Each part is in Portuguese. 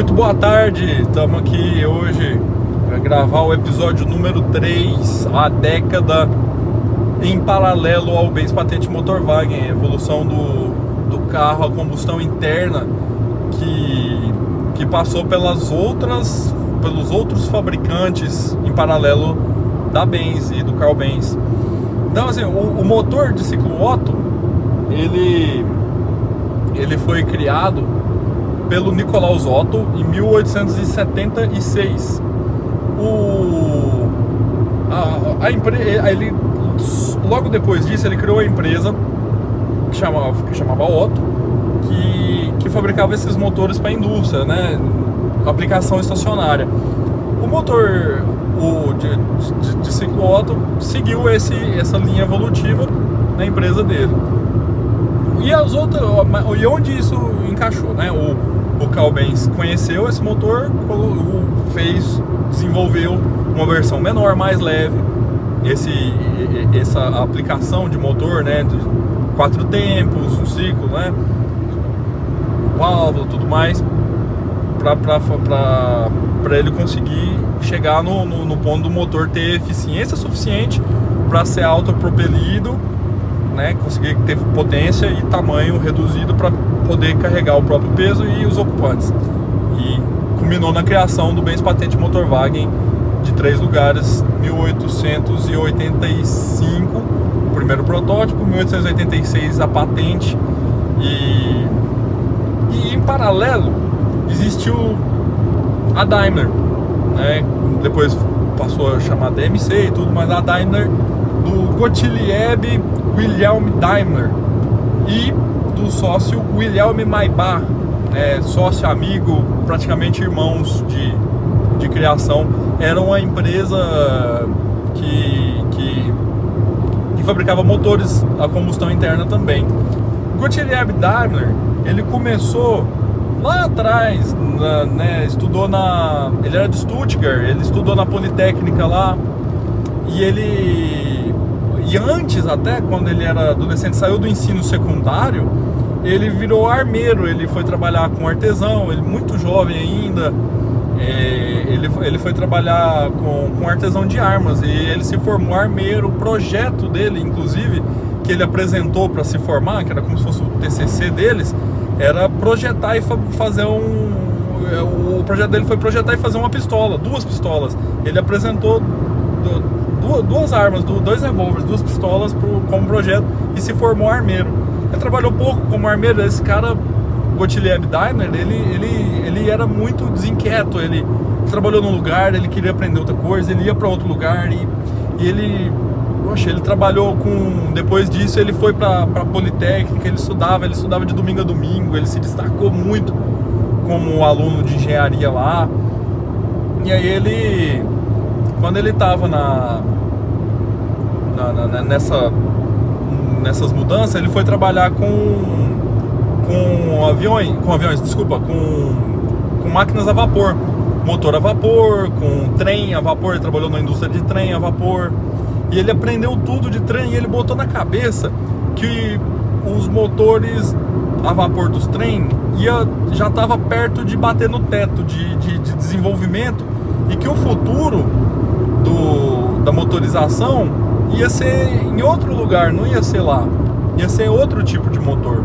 Muito boa tarde, estamos aqui hoje para gravar o episódio número 3, a década em paralelo ao Benz Patente Motorwagen, a evolução do carro a combustão interna que passou pelos outros fabricantes em paralelo da Benz e do Carl Benz. Então assim, o motor de ciclo Otto, ele foi criado pelo Nikolaus Otto em 1876. Logo depois disso ele criou a empresa que chamava Otto, que fabricava esses motores para a indústria, né? Aplicação estacionária. O motor de ciclo Otto seguiu essa linha evolutiva na empresa dele. E onde isso encaixou, né? O Carl Benz conheceu esse motor, desenvolveu uma versão menor, mais leve, essa aplicação de motor, né? 4 tempos, um ciclo, né? Válvula, tudo mais, para ele conseguir chegar no ponto do motor ter eficiência suficiente para ser autopropelido, né, conseguir ter potência e tamanho reduzido para poder carregar o próprio peso e os ocupantes. E culminou na criação do Benz Patente Motorwagen de 3 lugares, 1885 o primeiro protótipo, 1886 a patente, e em paralelo existiu a Daimler, né, depois passou a chamar DMC e tudo, mas a Daimler do Gottlieb Wilhelm Daimler e do sócio Wilhelm Maybach, sócio, amigo, praticamente irmãos de criação. Era uma empresa que fabricava motores a combustão interna também. O Gottlieb Daimler, ele começou lá atrás, né, ele era de Stuttgart, ele estudou na Politécnica lá, e antes, até quando ele era adolescente, saiu do ensino secundário, ele virou armeiro, ele foi trabalhar com artesão, ele muito jovem ainda, ele foi trabalhar com artesão de armas, e ele se formou armeiro. O projeto dele, inclusive, que ele apresentou para se formar, que era como se fosse o TCC deles, era projetar e fazer o projeto dele foi projetar e fazer duas pistolas. Ele apresentou duas armas, 2 revólveres, 2 pistolas como projeto, e se formou armeiro. Ele trabalhou pouco como armeiro. Esse cara, Gottlieb Daimler, ele era muito desinquieto. Ele trabalhou num lugar, ele queria aprender outra coisa, ele ia para outro lugar, e ele trabalhou depois disso ele foi para Politécnica, ele estudava de domingo a domingo, ele se destacou muito como aluno de engenharia lá. E aí quando ele estava nessas mudanças, ele foi trabalhar com máquinas a vapor, motor a vapor, com trem a vapor. Ele trabalhou na indústria de trem a vapor, e ele aprendeu tudo de trem, e ele botou na cabeça que os motores a vapor dos trem já estava perto de bater no teto de desenvolvimento, e que o futuro da motorização ia ser em outro lugar, não ia ser lá, ia ser outro tipo de motor,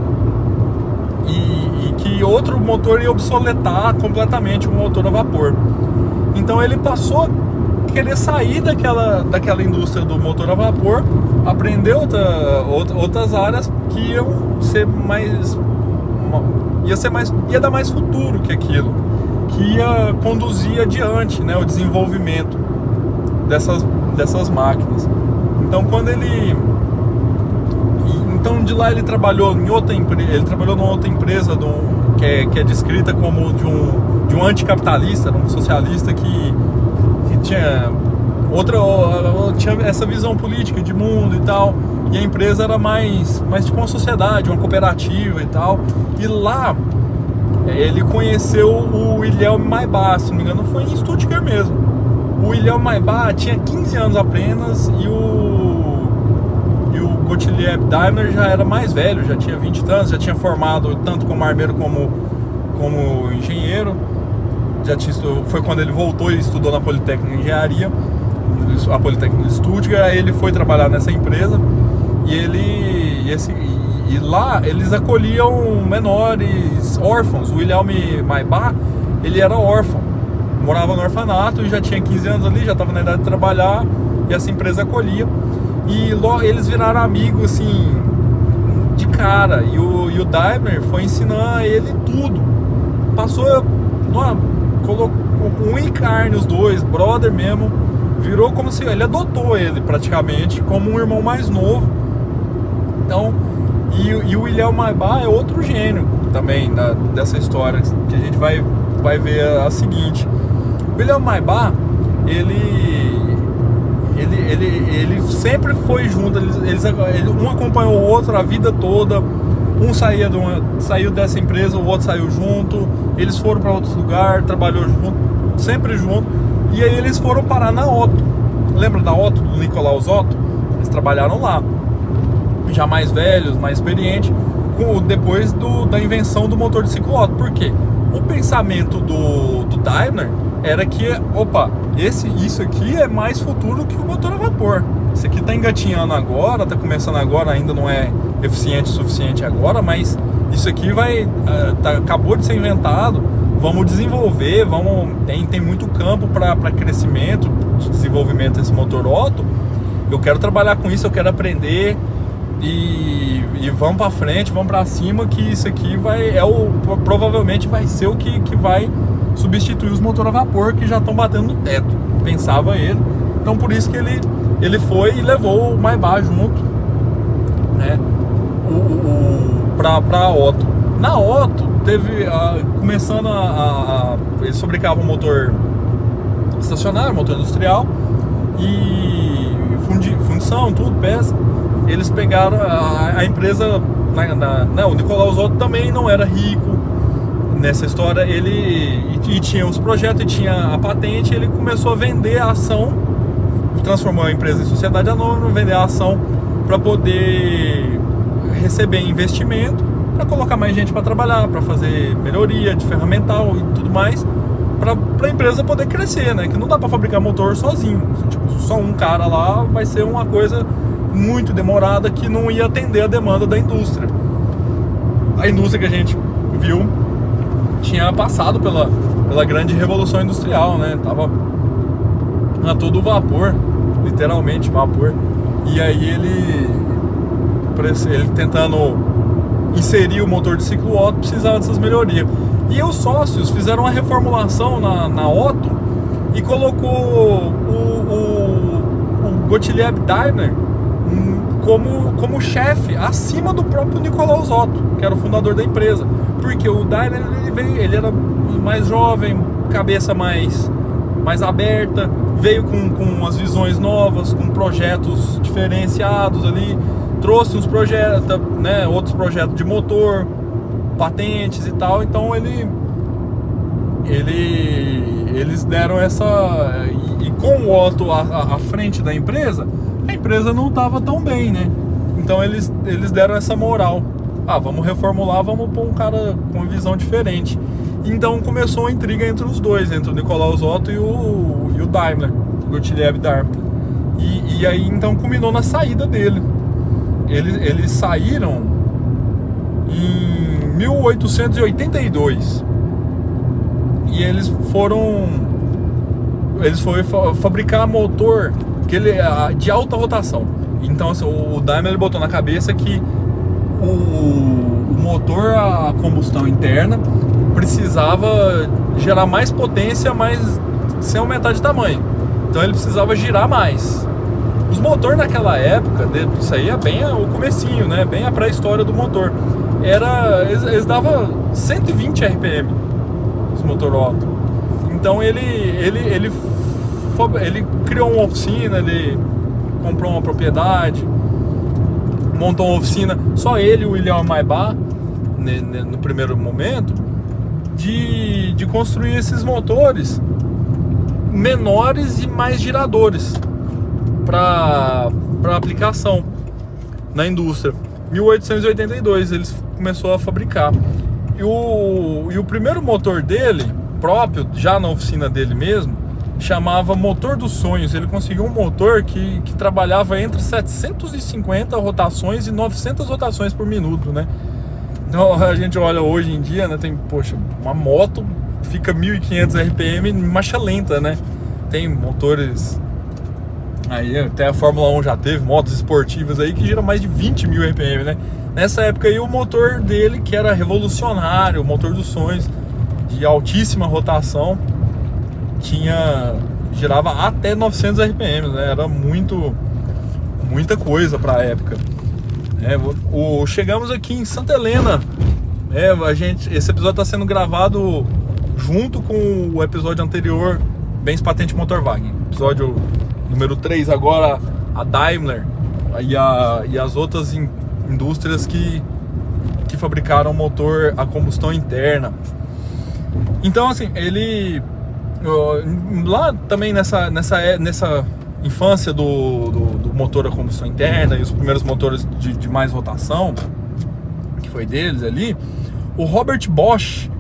e que outro motor ia obsoletar completamente o motor a vapor. Então ele passou a querer sair daquela indústria do motor a vapor, aprender outras áreas que ia dar mais futuro que aquilo, que ia conduzir adiante, né, o desenvolvimento dessas máquinas. Então de lá ele trabalhou em outra empresa. Ele trabalhou numa outra empresa que é descrita como de um anticapitalista, um socialista que tinha essa visão política de mundo e tal. E a empresa era mais tipo uma sociedade, uma cooperativa e tal. E lá ele conheceu o Wilhelm Maybach, se não me engano, foi em Stuttgart mesmo. O Wilhelm Maybach tinha 15 anos apenas, e o Gottlieb Daimler já era mais velho, já tinha 20 anos, já tinha formado tanto como armeiro como engenheiro. foi quando ele voltou e estudou na Politécnica de Engenharia, a Politécnica de Stuttgart. Aí ele foi trabalhar nessa empresa e lá eles acolhiam menores órfãos. O Wilhelm Maybach, ele era órfão, morava no orfanato e já tinha 15 anos ali, já estava na idade de trabalhar, e essa empresa acolhia. E logo eles viraram amigos assim, de cara. E o Daimler foi ensinar a ele tudo. Colocou com unha e carne os dois, brother mesmo. Virou como se ele adotou ele praticamente como um irmão mais novo. Então, e o Wilhelm Maybach é outro gênio também dessa história, que a gente vai ver a seguinte. O Wilhelm Maybach, ele sempre foi junto, um acompanhou o outro a vida toda. Um saiu dessa empresa, o outro saiu junto. Eles foram para outro lugar, trabalhou junto, sempre junto. E aí eles foram parar na Otto. Lembra da Otto, do Nikolaus Otto? Eles trabalharam lá, já mais velhos, mais experientes, depois da invenção do motor de ciclo Otto. Por quê? O pensamento do Daimler era que, isso aqui é mais futuro que o motor a vapor. Isso aqui está engatinhando agora, está começando agora, ainda não é eficiente o suficiente agora, mas isso aqui acabou de ser inventado. Vamos desenvolver, tem muito campo para crescimento, de desenvolvimento desse motor Otto. Eu quero trabalhar com isso, eu quero aprender e vamos para frente, vamos para cima, que isso aqui provavelmente vai ser o que vai substituir os motores a vapor que já estão batendo no teto, pensava ele. Então por isso que ele foi e levou o Maybach junto, né, para Otto. Na Otto teve começando eles fabricavam motor estacionário, motor industrial e fundição, tudo, peça. Eles pegaram a empresa, o Nikolaus Otto também não era rico nessa história. Ele tinha os projetos e tinha a patente. Ele começou a vender a ação, transformou a empresa em sociedade anônima, vender a ação para poder receber investimento, para colocar mais gente para trabalhar, para fazer melhoria de ferramental e tudo mais, para a empresa poder crescer, né? Que não dá para fabricar motor sozinho, tipo, só um cara lá vai ser uma coisa muito demorada que não ia atender a demanda da indústria. A indústria que a gente viu tinha passado pela grande revolução industrial, né? Tava a todo vapor, literalmente vapor. E aí ele tentando inserir o motor de ciclo Otto precisava dessas melhorias. E os sócios fizeram uma reformulação na Otto e colocou o Gottlieb Daimler como chefe, acima do próprio Nikolaus Otto, que era o fundador da empresa. Porque o Daimler ele era mais jovem, cabeça mais aberta, veio com as visões novas, com projetos diferenciados ali, trouxe uns projetos, né, outros projetos de motor, patentes e tal. Então eles deram essa... E com o Otto à frente da empresa, a empresa não estava tão bem, né? Então eles deram essa moral. Vamos reformular, vamos pôr um cara com uma visão diferente. Então começou a intriga entre os dois, entre o Nikolaus Otto e o Daimler, o Gottlieb Daimler. E aí então culminou na saída dele. Eles saíram em 1882 e eles foram fabricar motor de alta rotação. Então assim, o Daimler ele botou na cabeça que o motor a combustão interna precisava gerar mais potência, mas sem aumentar de tamanho. Então ele precisava girar mais. Os motores naquela época, isso aí é bem o comecinho, né? Bem a pré-história do motor. Eles davam 120 RPM, os motor Otto. Então ele criou uma oficina, ele comprou uma propriedade, montou uma oficina, só ele e o Wilhelm Maybach, no primeiro momento, de construir esses motores menores e mais giradores para aplicação na indústria. 1882 eles começou a fabricar. E o primeiro motor dele próprio, já na oficina dele mesmo, chamava Motor dos Sonhos. Ele conseguiu um motor que trabalhava entre 750 rotações e 900 rotações por minuto, né? Então a gente olha hoje em dia, né? Tem, poxa, uma moto fica 1500 RPM em marcha lenta, né? Tem motores aí, até a Fórmula 1 já teve motos esportivas aí que giram mais de 20 mil RPM, né? Nessa época aí o motor dele, que era revolucionário, o motor dos sonhos, de altíssima rotação, girava até 900 RPM, né? Era muita coisa para a época. Chegamos aqui em Santa Helena. Esse episódio está sendo gravado junto com o episódio anterior, Bens Patente Motorwagen. Episódio número 3 agora, a Daimler e as outras indústrias que fabricaram motor a combustão interna. Então, assim, ele lá também nessa infância do motor a combustão interna e os primeiros motores de mais rotação, que foi deles ali, o Robert Bosch,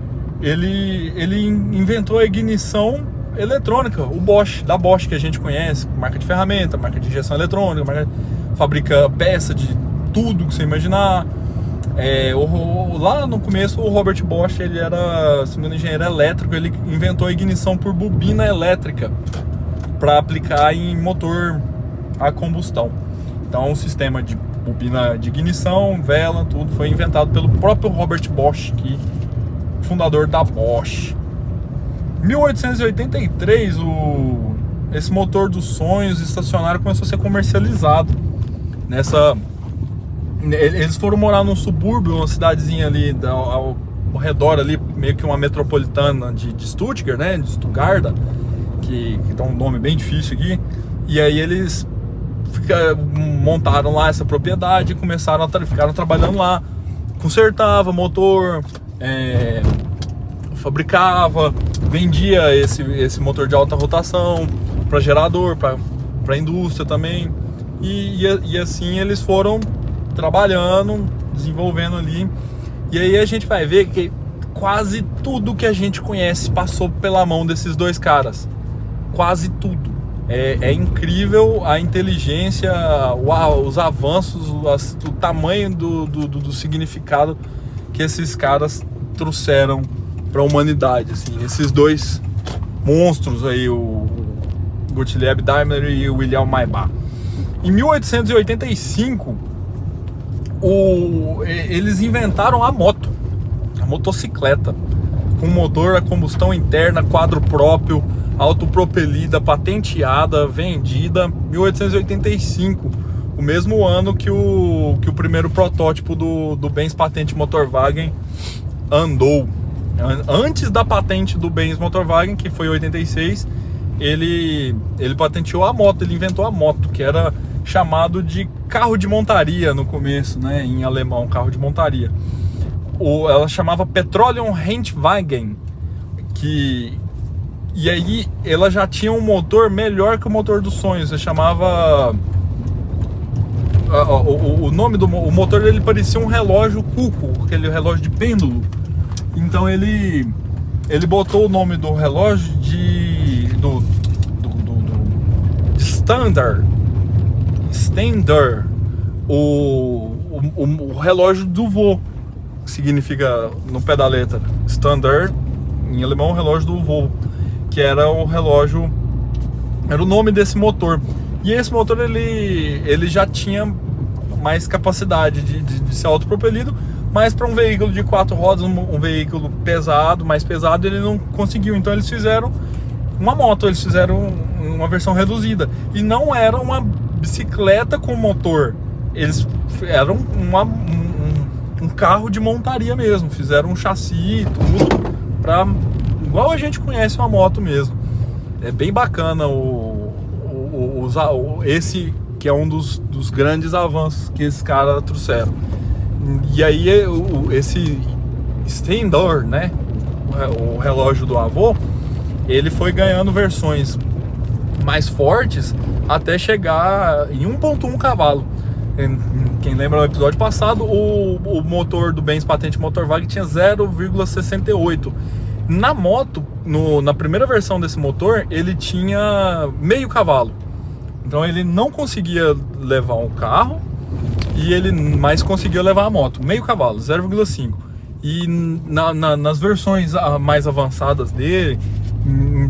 ele inventou a ignição eletrônica, o Bosch, da Bosch que a gente conhece, marca de ferramenta, marca de injeção eletrônica, fabrica peça de tudo que você imaginar. Lá no começo o Robert Bosch, ele era, se não me engano, engenheiro elétrico. Ele inventou a ignição por bobina elétrica para aplicar em motor a combustão. Então o sistema de bobina de ignição, vela, tudo foi inventado pelo próprio Robert Bosch, fundador da Bosch. Em 1883 esse motor dos sonhos estacionário começou a ser comercializado. Eles foram morar num subúrbio, uma cidadezinha ali ao redor ali, meio que uma metropolitana de Stuttgart, né, de Stuttgart, que dá um nome bem difícil aqui. E aí eles montaram lá essa propriedade e ficaram trabalhando lá, consertava motor, fabricava, vendia esse motor de alta rotação para gerador, para indústria também. E assim eles foram trabalhando, desenvolvendo ali. E aí a gente vai ver que quase tudo que a gente conhece passou pela mão desses dois caras. Quase tudo. É incrível a inteligência, os avanços, o tamanho do significado que esses caras trouxeram para a humanidade, assim. Esses dois monstros aí, o Gottlieb Daimler e o Wilhelm Maybach. Em 1885, eles inventaram a motocicleta, com motor a combustão interna, quadro próprio, autopropelida, patenteada, vendida. 1885, o mesmo ano que o primeiro protótipo do Benz Patente Motorwagen andou. Antes da patente do Benz Motorwagen, que foi em 86, ele patenteou a moto, ele inventou a moto, que era chamado de carro de montaria no começo, né, em alemão, carro de montaria. Ela chamava Petroleum Rennwagen, e aí ela já tinha um motor melhor que o motor dos sonhos. Ele chamava o nome o motor dele parecia um relógio cuco, aquele relógio de pêndulo. Então ele botou o nome do relógio de Standard, o relógio do vô, que significa no pé da letra Standard, em alemão, o relógio do vô, que era o relógio, era o nome desse motor. E esse motor ele já tinha mais capacidade de ser autopropelido, mas para um veículo de 4 rodas, um veículo pesado, mais pesado, ele não conseguiu. Então eles fizeram uma moto, eles fizeram uma versão reduzida, e não era uma bicicleta com motor, eles eram um carro de montaria mesmo, fizeram um chassi e tudo, igual a gente conhece uma moto mesmo. É bem bacana esse que é um dos grandes avanços que esses caras trouxeram. E aí esse Stendor, né, o relógio do avô, ele foi ganhando versões mais fortes até chegar em 1.1 cavalo. Quem lembra do episódio passado, o motor do Benz Patente Motorwagen tinha 0,68. Na moto, na primeira versão desse motor, ele tinha meio cavalo. Então ele não conseguia levar um carro, mas conseguia levar a moto, meio cavalo, 0,5. E nas versões mais avançadas dele,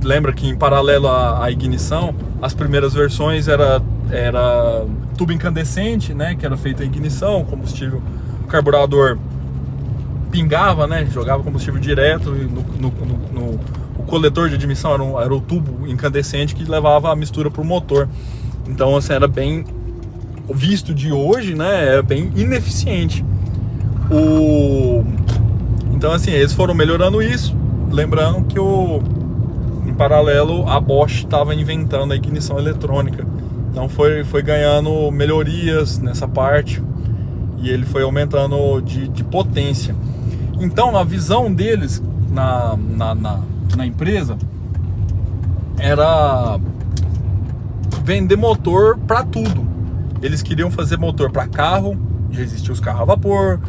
lembra que em paralelo à ignição, as primeiras versões era tubo incandescente, né, que era feito a ignição, combustível, o carburador pingava, né, jogava combustível direto o coletor de admissão era o tubo incandescente que levava a mistura para o motor. Então, assim, era bem visto de hoje, né, é bem ineficiente. Então, assim, eles foram melhorando isso, lembrando que em paralelo a Bosch estava inventando a ignição eletrônica. Então foi ganhando melhorias nessa parte e ele foi aumentando de potência. Então a visão deles na empresa era vender motor para tudo. Eles queriam fazer motor para carro, já existiam os carros a vapor,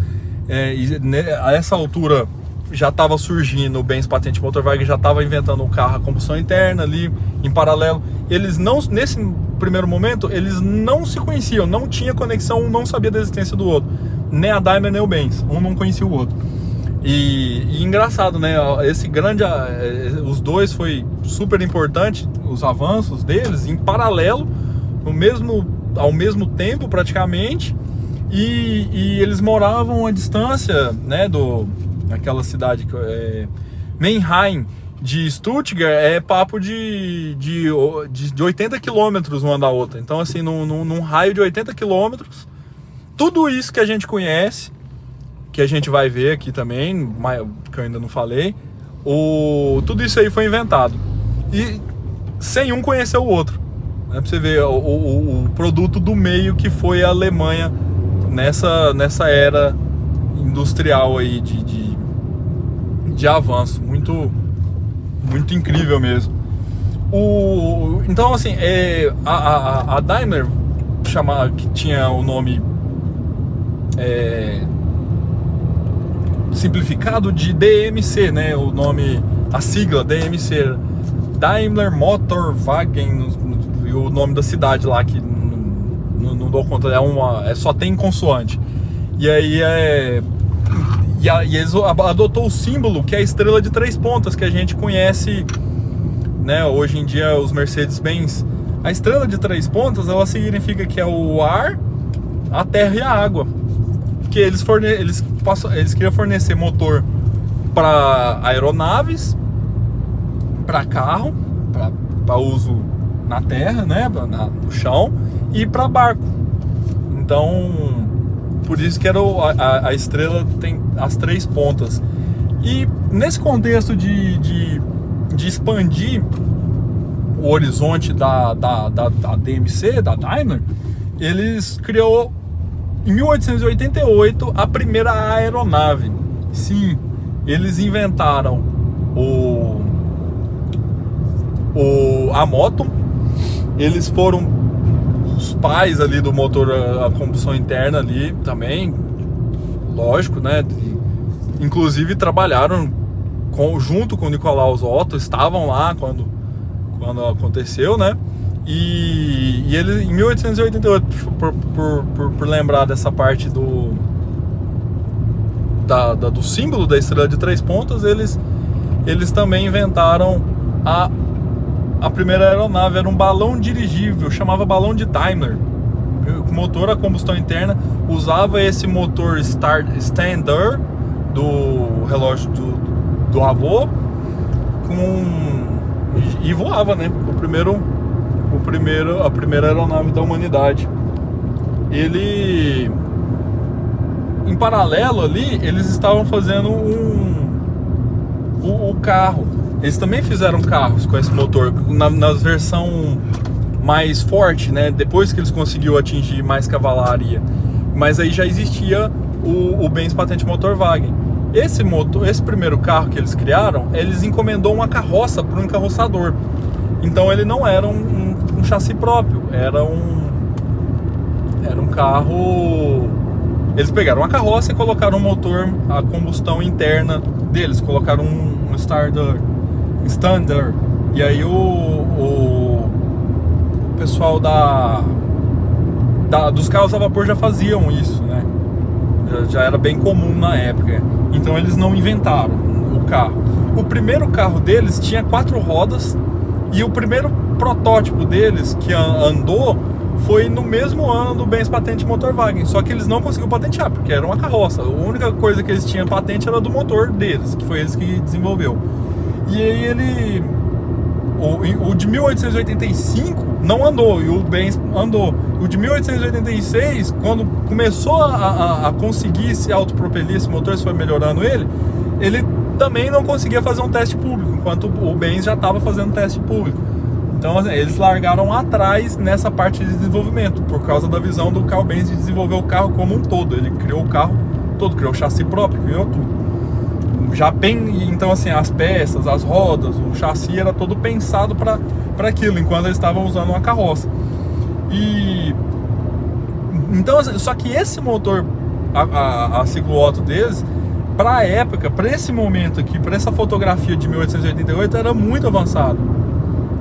a essa altura já estava surgindo o Benz Patent Motorwagen, já estava inventando o carro a combustão interna ali, em paralelo. Eles não, nesse primeiro momento, eles não se conheciam, não tinha conexão, um não sabia da existência do outro. Nem a Daimler, nem o Benz, um não conhecia o outro. E engraçado, né, os dois foi super importante, os avanços deles, em paralelo, ao mesmo tempo praticamente, e eles moravam à distância, né, naquela cidade Mannheim de Stuttgart, é papo de 80 quilômetros uma da outra. Então, assim, num raio de 80 quilômetros, tudo isso que a gente conhece, que a gente vai ver aqui também, que eu ainda não falei, tudo isso aí foi inventado. E sem um conhecer o outro. Né? Pra você ver o produto do meio que foi a Alemanha nessa era industrial aí de avanço. Muito, muito incrível mesmo. Então, assim, a Daimler, que tinha o nome simplificado de DMC, né? O nome, a sigla DMC, Daimler Motorwagen, e o nome da cidade lá que não dou conta, só tem consoante. E aí e eles adotou o símbolo que é a estrela de 3 pontas que a gente conhece, né? Hoje em dia os Mercedes-Benz. A estrela de 3 pontas, ela significa que é o ar, a terra e a água. Que eles queriam fornecer motor para aeronaves, para carro, para uso na terra, né, no chão, e para barco. Então, por isso que a estrela tem as 3 pontas. E nesse contexto de expandir o horizonte da DMC, da Daimler, eles criou em 1888 a primeira aeronave. Sim, eles inventaram a moto. Eles foram os pais ali do motor a combustão interna ali também, lógico, né? Inclusive trabalharam junto com o Nikolaus Otto, estavam lá quando aconteceu, né? E ele, em 1888, por lembrar dessa parte do símbolo da estrela de 3 pontas, eles também inventaram a primeira aeronave. Era um balão dirigível, chamava balão de Daimler, o motor a combustão interna, usava esse motor Standard do relógio do avô, e voava, né? A primeira aeronave da humanidade. Em paralelo ali, eles estavam fazendo o carro. Eles também fizeram carros com esse motor na versão mais forte, né? Depois que eles conseguiram atingir mais cavalaria. Mas aí já existia o Benz Patent Motorwagen. Esse primeiro carro que eles criaram, eles encomendou uma carroça para um encarroçador. Então ele não era um chassi próprio, era um carro. Eles pegaram uma carroça e colocaram um motor a combustão interna deles, colocaram uma Standard. E aí o pessoal dos carros a vapor já faziam isso, né? Já era bem comum na época. Então eles não inventaram o carro. O primeiro carro deles tinha 4 rodas, e o primeiro protótipo deles que andou foi no mesmo ano do Benz Patente Motorwagen. Só que eles não conseguiram patentear, porque era uma carroça. A única coisa que eles tinham patente era do motor deles, que foi eles que desenvolveu. E aí o de 1885 não andou, e o Benz andou. O de 1886, quando começou a conseguir se autopropelir, esse motor, se foi melhorando ele também não conseguia fazer um teste público, enquanto o Benz já estava fazendo teste público. Então, assim, eles largaram atrás nessa parte de desenvolvimento, por causa da visão do Carl Benz de desenvolver o carro como um todo. Ele criou o carro todo, criou o chassi próprio, criou tudo. Então, assim, as peças, as rodas, o chassi era todo pensado para aquilo, enquanto eles estavam usando uma carroça. Então, assim, só que esse motor, a ciclo Otto deles, para a época, para esse momento aqui, para essa fotografia de 1888, era muito avançado.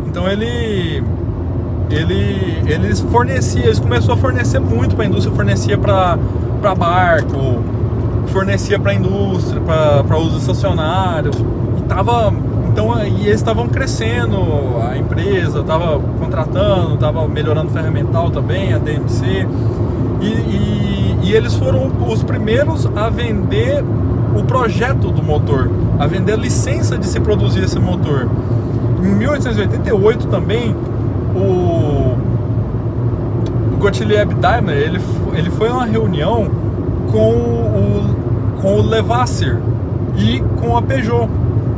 Então eles começou a fornecer muito para a indústria, fornecia para barco, fornecia para a indústria, para uso estacionário, e eles estavam crescendo, a empresa estava contratando, estava melhorando o ferramental também, a DMC, e eles foram os primeiros a vender o projeto do motor, a vender a licença de se produzir esse motor. Em 1888 também, o Gottlieb Daimler, ele foi a uma reunião com o Levasseur e com a Peugeot,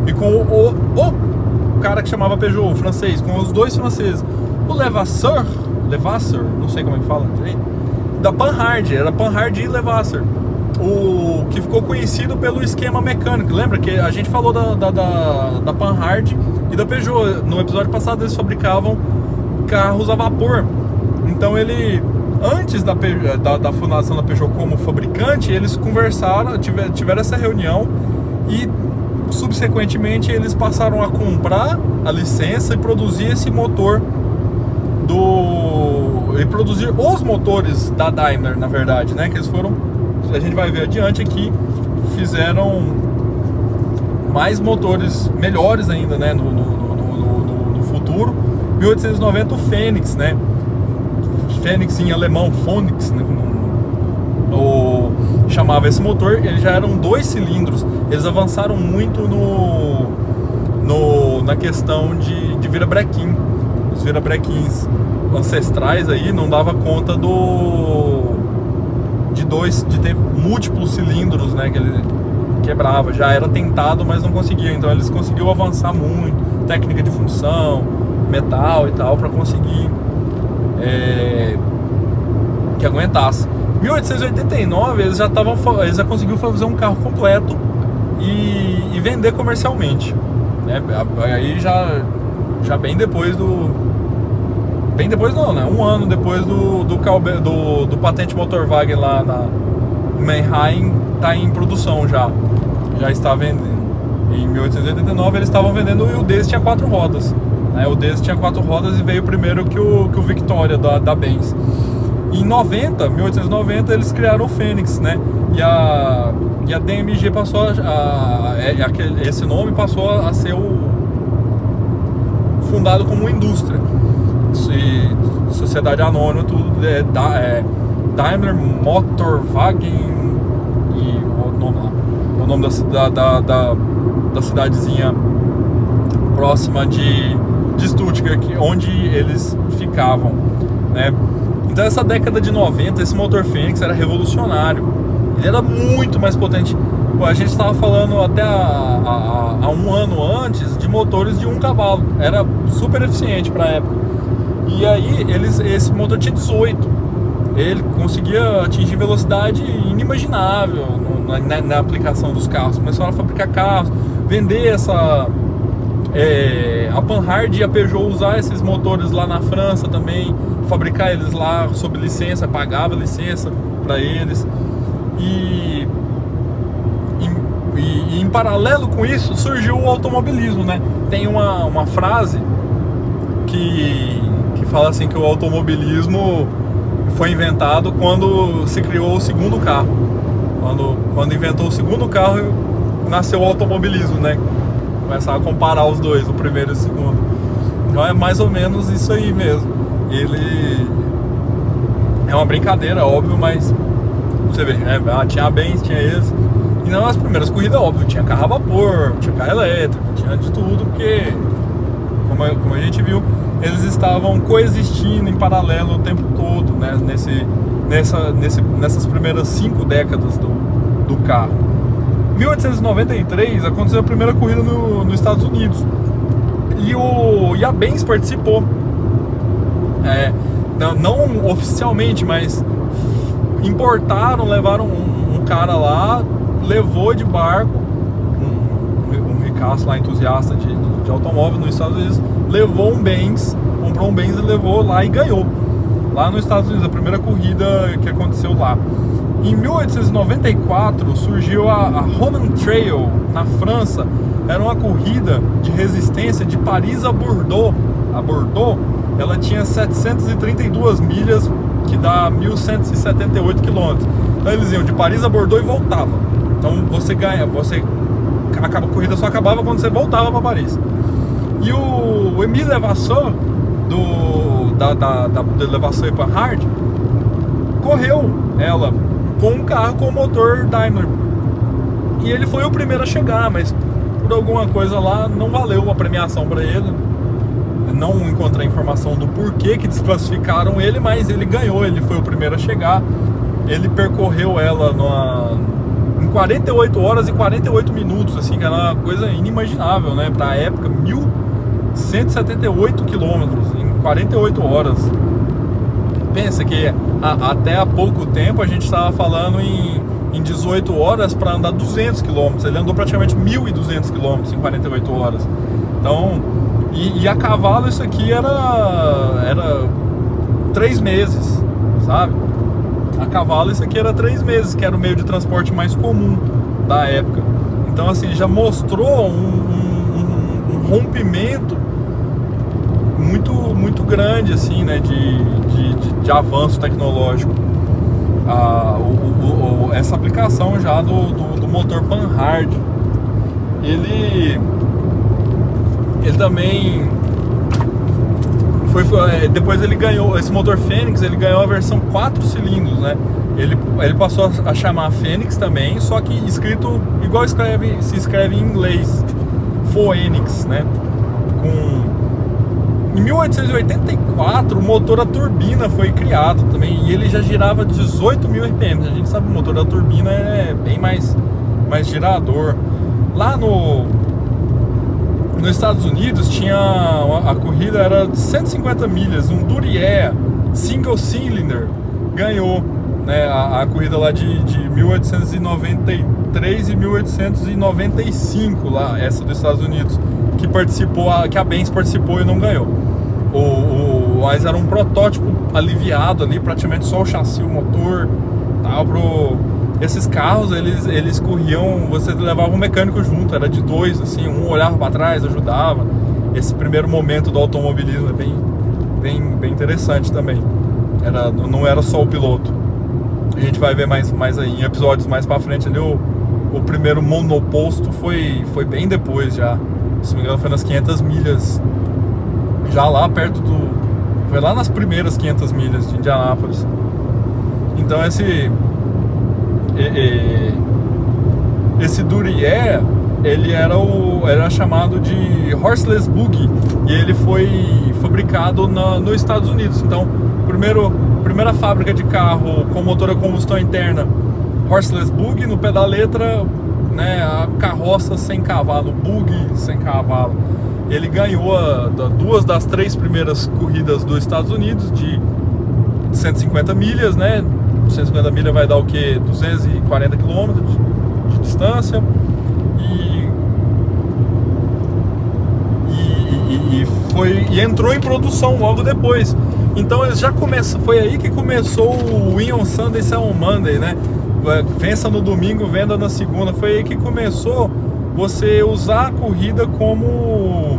e com o cara que chamava Peugeot, o francês, com os dois franceses. O Levasseur, não sei como é que fala direito, da Panhard, era Panhard e Levasseur, o que ficou conhecido pelo esquema mecânico. Lembra que a gente falou da Panhard e da Peugeot? No episódio passado eles fabricavam carros a vapor. Então antes da fundação da Peugeot como fabricante, eles conversaram, tiveram essa reunião, e subsequentemente eles passaram a comprar a licença e produzir esse motor e produzir os motores da Daimler, na verdade, né? Que eles foram, a gente vai ver adiante aqui, fizeram mais motores melhores ainda, né? No futuro. 1890 o Fênix, né? Fênix em alemão, Phoenix, né? Chamava esse motor. Eles já eram 2 cilindros. Eles avançaram muito na questão de virabrequim. Os virabrequins ancestrais aí não dava conta de ter múltiplos cilindros, né? Que ele quebrava. Já era tentado, mas não conseguia. Então eles conseguiram avançar muito, técnica de função, metal e tal, para conseguir que aguentasse. Em 1889 eles já conseguiram fazer um carro completo e vender comercialmente, né? Aí já bem depois não, né? Um ano depois do Patente Motorwagen lá na Mannheim, tá em produção já está vendendo. Em 1889 eles estavam vendendo, e o deles tinha 4 rodas, né? O deles tinha 4 rodas e veio primeiro que o Victoria da Benz. Em 1890 eles criaram o Fênix, né? E a DMG passou esse nome passou a ser fundado como uma indústria, sociedade anônima, tudo, Daimler Motorwagen, e o nome da cidadezinha próxima de Stuttgart, onde eles ficavam, né? Então essa década de 90, esse motor Fênix era revolucionário. Ele era muito mais potente. A gente estava falando até há um ano antes de motores de 1 cavalo. Era super eficiente para a época. E aí esse motor tinha 18. Ele conseguia atingir velocidade inimaginável na aplicação dos carros. Começaram a fabricar carros, vender a Panhard e a Peugeot usar esses motores lá na França também, fabricar eles lá sob licença, pagava licença para eles, e E em paralelo com isso surgiu o automobilismo, né? Tem uma frase que fala assim que o automobilismo foi inventado quando se criou o segundo carro. Quando inventou o segundo carro, nasceu o automobilismo, né? Começar a comparar os dois, o primeiro e o segundo. Então é mais ou menos isso aí mesmo. Ele é uma brincadeira, óbvio, mas você vê, né? Tinha a Benz, tinha eles. E nas primeiras corridas, óbvio, tinha carro a vapor, tinha carro elétrico, tinha de tudo, porque como a gente viu, eles estavam coexistindo em paralelo o tempo todo, né? Nessas primeiras 5 décadas do carro. Em 1893 aconteceu a primeira corrida nos Estados Unidos e a Benz participou, não oficialmente, mas importaram, levaram um cara lá, levou de barco, um ricaço lá, entusiasta de automóvel nos Estados Unidos, levou um Benz, comprou um Benz e levou lá e ganhou lá nos Estados Unidos, a primeira corrida que aconteceu lá. Em 1894 surgiu a Roman Trail na França. Era uma corrida de resistência de Paris a Bordeaux. Ela tinha 732 milhas, que dá 1.178 quilômetros. Então eles iam de Paris a Bordeaux e voltavam. Então a corrida só acabava quando você voltava para Paris. E o Émile Levasseur da Levasseur Epanhard correu ela com um carro com motor Daimler. E ele foi o primeiro a chegar, mas por alguma coisa lá não valeu a premiação para ele. Não encontrei informação do porquê que desclassificaram ele, mas ele ganhou, ele foi o primeiro a chegar. Ele percorreu ela em 48 horas e 48 minutos, assim, que era uma coisa inimaginável, né? Para a época, 1.178 quilômetros em 48 horas. Pensa que até há pouco tempo a gente estava falando em 18 horas para andar 200 km. Ele andou praticamente 1.200 km em 48 horas. Então, e a cavalo isso aqui era 3 meses, sabe? A cavalo isso aqui era 3 meses, que era o meio de transporte mais comum da época. Então, assim, já mostrou um rompimento muito grande, assim, né, de avanço tecnológico. Essa aplicação já do motor Panhard, ele também depois ele ganhou esse motor Fênix, ele ganhou a versão 4 cilindros, né? Ele passou a chamar Fênix também, só que escrito igual se escreve em inglês, Phoenix, né? Em 1884 o motor a turbina foi criado também, e ele já girava 18.000 RPM. A gente sabe que o motor a turbina é bem mais girador. Lá nos Estados Unidos tinha a corrida, era de 150 milhas, um Duryea single cylinder ganhou, né, a corrida lá de 1893 e 1895 lá, essa dos Estados Unidos, que a Benz participou e não ganhou. Mas era um protótipo aliviado ali, praticamente só o chassi, o motor, tal. Esses carros, eles corriam, você levava um mecânico junto, era de 2, assim, um olhava para trás, ajudava. Esse primeiro momento do automobilismo é bem interessante também. Não era só o piloto. A gente vai ver mais aí em episódios mais para frente ali, o primeiro monoposto foi bem depois já. Se não me engano foi nas 500 milhas, já lá perto foi lá nas primeiras 500 milhas de Indianápolis. Então esse Duryea, ele era chamado de horseless buggy, e ele foi fabricado nos Estados Unidos. Então, primeira fábrica de carro com motor a combustão interna, horseless buggy. No pé da letra, né, a carroça sem cavalo, buggy sem cavalo. Ele ganhou 2 das 3 primeiras corridas dos Estados Unidos de 150 milhas, né? 150 milhas vai dar o que? 240 quilômetros de distância. E entrou em produção logo depois. Então eles já foi aí que começou o Win on Sunday, Sell on Monday, né? vença no domingo, venda na segunda. Foi aí que começou você usar a corrida como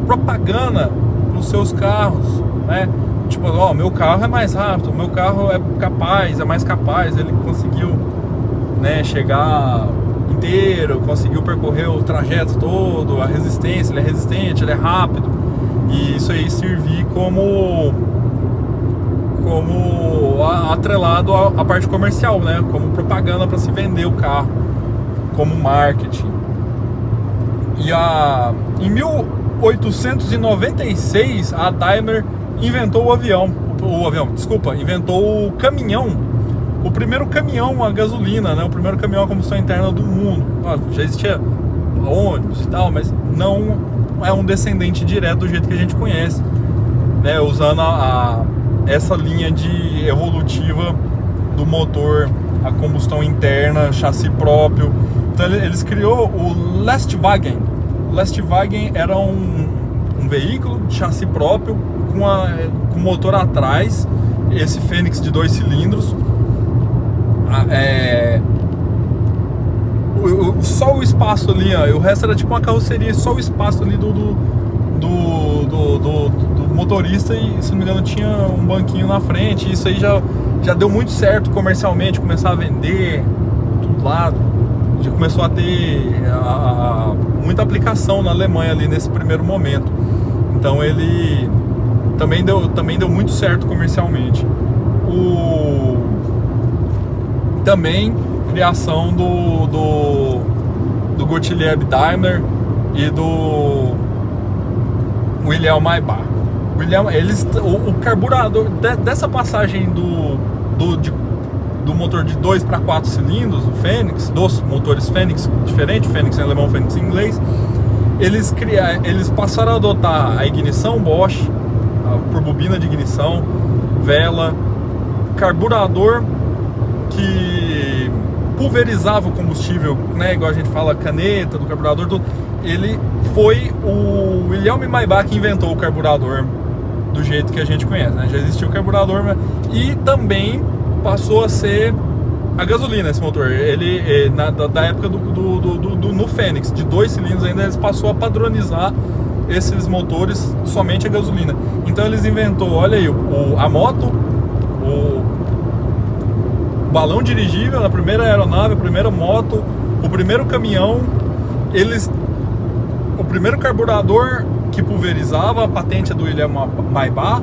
propaganda para os seus carros, né? Tipo, ó, meu carro é mais rápido, meu carro é mais capaz, ele conseguiu, né, chegar inteiro, conseguiu percorrer o trajeto todo, a resistência, ele é resistente, ele é rápido. E isso aí servir como atrelado à parte comercial, né? Como propaganda para se vender o carro, como marketing. E em 1896 a Daimler inventou inventou o caminhão, o primeiro caminhão a gasolina, né? O primeiro caminhão a combustão interna do mundo. Já existia ônibus e tal, mas não é um descendente direto do jeito que a gente conhece, né? Usando essa linha de evolutiva do motor a combustão interna, chassi próprio. Então eles criou o Lastwagen. O Lastwagen era um veículo de chassi próprio com motor atrás, esse Fênix de 2 cilindros. Só o espaço ali, ó, o resto era tipo uma carroceria, só o espaço ali do motorista, e se não me engano tinha um banquinho na frente. Isso aí já deu muito certo comercialmente, começar a vender tudo lado, já começou a ter muita aplicação na Alemanha ali nesse primeiro momento. Então ele também deu muito certo comercialmente. Também criação do Gottlieb Daimler e do Wilhelm Maybach. O carburador dessa passagem do motor de 2 para 4 cilindros, o Fênix, dos motores Fênix, diferente, o Fênix em alemão, o Fênix em inglês, eles passaram a adotar a ignição Bosch, por bobina de ignição, vela, carburador que pulverizava o combustível, né, igual a gente fala, caneta do carburador, tudo. Ele foi o Wilhelm Maybach que inventou o carburador do jeito que a gente conhece, né? Já existia o carburador, e também passou a ser a gasolina esse motor. Ele da época no Fênix de 2 cilindros ainda, eles passou a padronizar esses motores somente a gasolina. Então eles inventou, olha aí, a moto, o balão dirigível, a primeira aeronave, a primeira moto, o primeiro caminhão, o primeiro carburador que pulverizava, a patente do Wilhelm Maybach.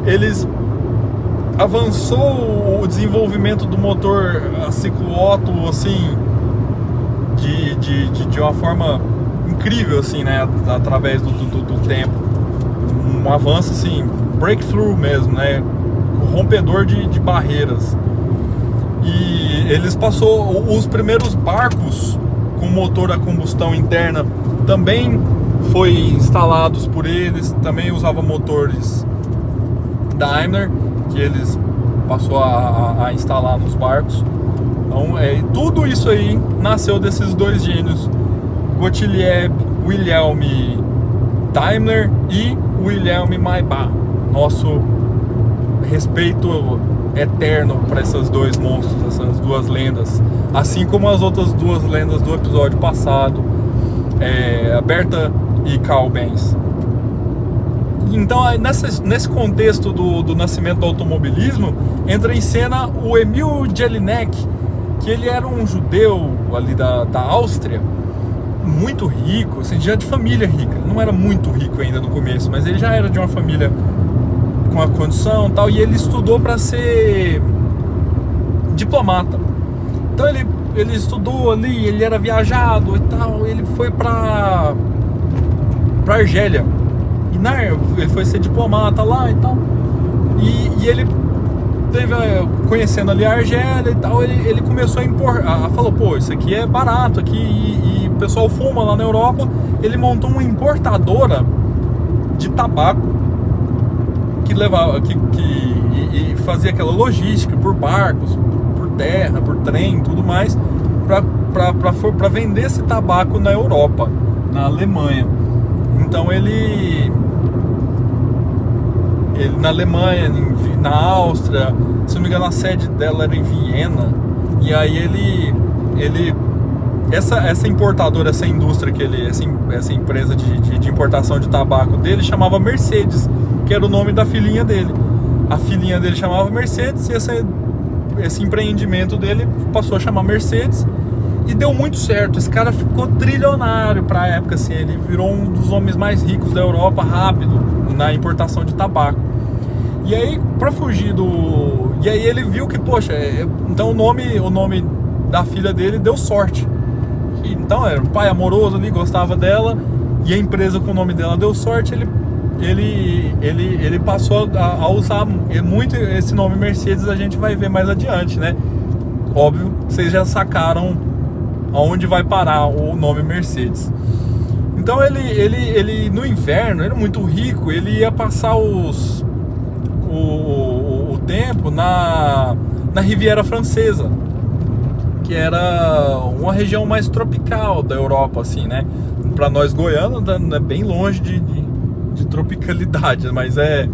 Eles avançou o desenvolvimento do motor a ciclo Otto, assim, de uma forma incrível, assim, né, através do tempo. Um avanço, assim, breakthrough mesmo, né, rompedor de barreiras. E eles passou os primeiros barcos com motor a combustão interna, também foi instalados por eles, também usava motores Daimler, que eles passou a instalar nos barcos. Então, tudo isso aí nasceu desses dois gênios, Gottlieb Wilhelm Daimler e Wilhelm Maybach. Nosso respeito eterno para esses dois monstros, essas duas lendas, assim como as outras duas lendas do episódio passado, Bertha e Carl Benz. Então, nesse contexto do nascimento do automobilismo, entra em cena o Emil Jelinek, que ele era um judeu ali da Áustria, muito rico, assim, já de família rica. Não era muito rico ainda no começo, mas ele já era de uma família com a condição e tal, e ele estudou para ser diplomata. Então ele estudou ali, ele era viajado e tal, ele foi para Argélia, e ele foi ser diplomata lá e tal, e ele teve, conhecendo ali a Argélia e tal, ele começou a importar, falou, pô, isso aqui é barato aqui, e o pessoal fuma lá na Europa. Ele montou uma importadora de tabaco que levava, e fazia aquela logística por barcos, por terra, por trem, tudo mais, para vender esse tabaco na Europa, na Alemanha. Então ele ele na Alemanha, na Áustria, se não me engano a sede dela era em Viena. E aí essa importadora, essa indústria que essa empresa de importação de tabaco dele chamava Mercedes, que era o nome da filhinha dele. A filhinha dele chamava Mercedes e esse empreendimento dele passou a chamar Mercedes e deu muito certo. Esse cara ficou trilionário pra época, assim, ele virou um dos homens mais ricos da Europa rápido na importação de tabaco. E aí, pra fugir E aí ele viu que, poxa, então o nome da filha dele deu sorte. Então era um pai amoroso ali, gostava dela, e a empresa com o nome dela deu sorte. Ele passou a usar muito esse nome Mercedes. A gente vai ver mais adiante, né? Óbvio, vocês já sacaram aonde vai parar o nome Mercedes. Então ele no inverno, ele é muito rico, ele ia passar o tempo na Riviera Francesa, que era uma região mais tropical da Europa, assim, né? Para nós goianos é bem longe de tropicalidade, mas é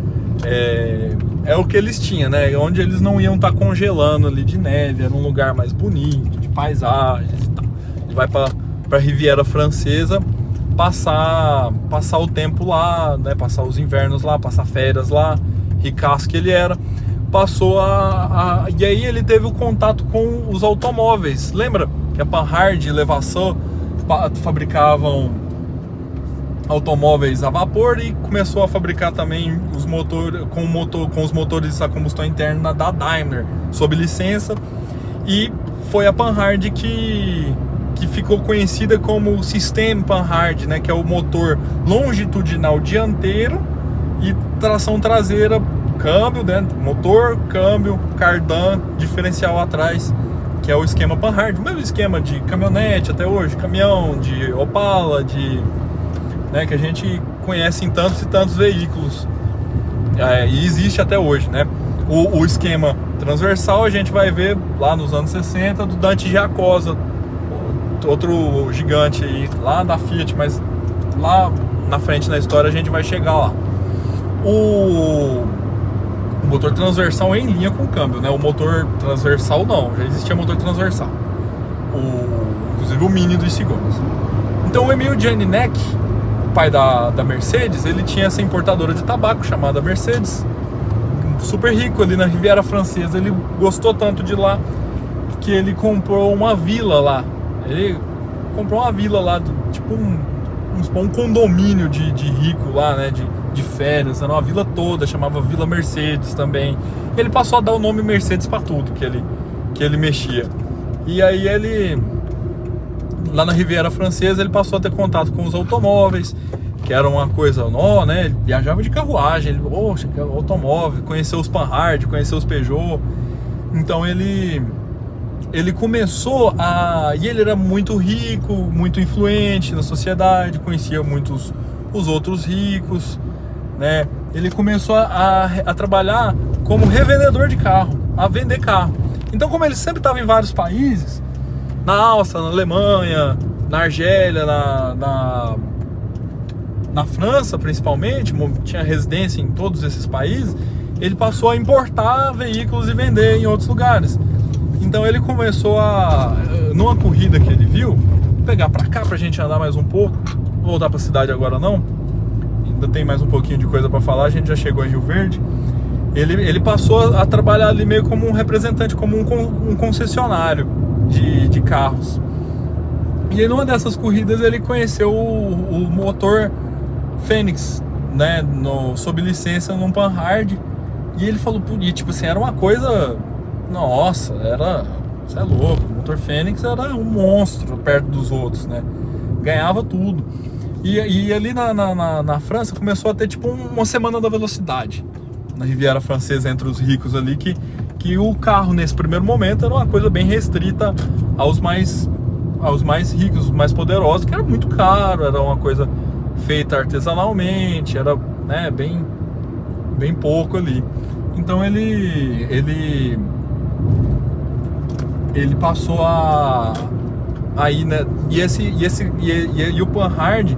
o que eles tinham, né? Onde eles não iam estar congelando ali de neve, era um lugar mais bonito, de paisagens e tal. Ele vai para Riviera Francesa passar o tempo lá, né? Passar os invernos lá, passar férias lá, ricaço que ele era. E aí ele teve o contato com os automóveis. Lembra que a Panhard e Levasseur fabricavam automóveis a vapor e começou a fabricar também os motores com os motores a combustão interna da Daimler sob licença, e foi a Panhard que ficou conhecida como o sistema Panhard, né, que é o motor longitudinal dianteiro e tração traseira, câmbio dentro, motor, câmbio, cardan, diferencial atrás, que é o esquema Panhard, o mesmo esquema de caminhonete até hoje, caminhão, de Opala, né, que a gente conhece em tantos e tantos veículos, e existe até hoje, né? O esquema transversal a gente vai ver lá nos anos 60 do Dante Giacosa, outro gigante aí, lá da Fiat, mas lá na frente na história a gente vai chegar lá. O motor transversal é em linha com o câmbio, né? O motor transversal não, já existia motor transversal, inclusive o Mini dos segundos. Então o Emil Jelinek, pai da Mercedes, ele tinha essa importadora de tabaco chamada Mercedes, super rico ali na Riviera Francesa. Ele gostou tanto de lá que ele comprou uma vila lá. Ele comprou uma vila lá, tipo um condomínio de rico lá, né, de férias, era uma vila toda, chamava Vila Mercedes também. Ele passou a dar o nome Mercedes para tudo que ele mexia. E aí lá na Riviera Francesa, ele passou a ter contato com os automóveis, que era uma coisa nova, né? Ele viajava de carruagem, poxa, que automóvel, conheceu os Panhard, conheceu os Peugeot. Então ele começou e ele era muito rico, muito influente na sociedade, conhecia muitos os outros ricos, né? Ele começou a trabalhar como revendedor de carro, a vender carro. Então, como ele sempre estava em vários países, na Áustria, na Alemanha, na Argélia, na França principalmente, tinha residência em todos esses países, ele passou a importar veículos e vender em outros lugares. Então ele começou numa corrida que ele viu, pegar pra cá pra gente andar mais um pouco. Não vou voltar pra cidade agora não, ainda tem mais um pouquinho de coisa pra falar, a gente já chegou em Rio Verde. Ele passou a trabalhar ali meio como um representante, como um concessionário de carros. E aí numa dessas corridas ele conheceu o motor Fênix, né, sob licença num Panhard. E ele falou, e tipo assim, era uma coisa, nossa, você é louco, o motor Fênix era um monstro perto dos outros, né, ganhava tudo. E ali na França começou a ter tipo uma semana da velocidade na Riviera Francesa, entre os ricos ali, que o carro nesse primeiro momento era uma coisa bem restrita aos mais ricos, os mais poderosos, que era muito caro, era uma coisa feita artesanalmente, era, né, bem pouco ali. Então ele passou a ir, né, e o Panhard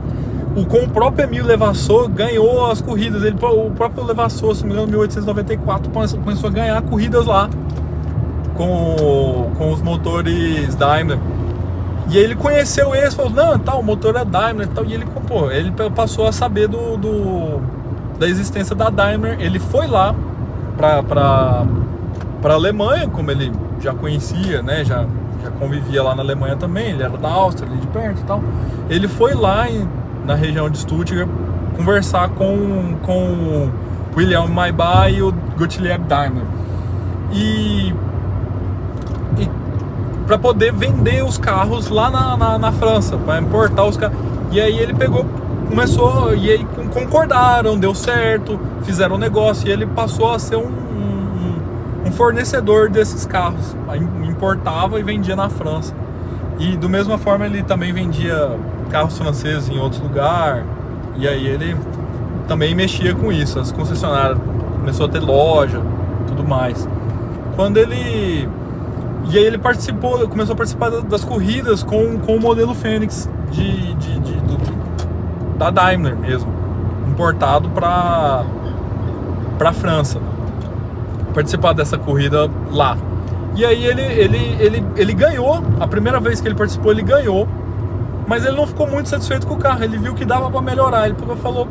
com o próprio Émile Levasseur ganhou as corridas. O próprio Levasseur, se não me engano, em 1894 começou a ganhar corridas lá com os motores Daimler. E ele conheceu esse, falou, não, tá, o motor é Daimler e tal. E ele passou a saber da existência da Daimler. Ele foi lá para Alemanha, como ele já conhecia, né, já convivia lá na Alemanha também, ele era da Áustria, ali de perto e tal. Ele foi lá na região de Stuttgart conversar com o Wilhelm Maybach e o Gottlieb Daimler. E para poder vender os carros lá na França, para importar os carros. E aí ele começou, e aí concordaram, deu certo, fizeram um negócio, e ele passou a ser um fornecedor desses carros, importava e vendia na França. E da mesma forma ele também vendia carros franceses em outros lugares, e aí ele também mexia com isso, as concessionárias, começou a ter loja, tudo mais. E aí ele começou a participar das corridas com o modelo Fênix da Daimler mesmo, importado para a França, participar dessa corrida lá. E aí ele ganhou, a primeira vez que ele participou ele ganhou, mas ele não ficou muito satisfeito com o carro, ele viu que dava para melhorar. Ele falou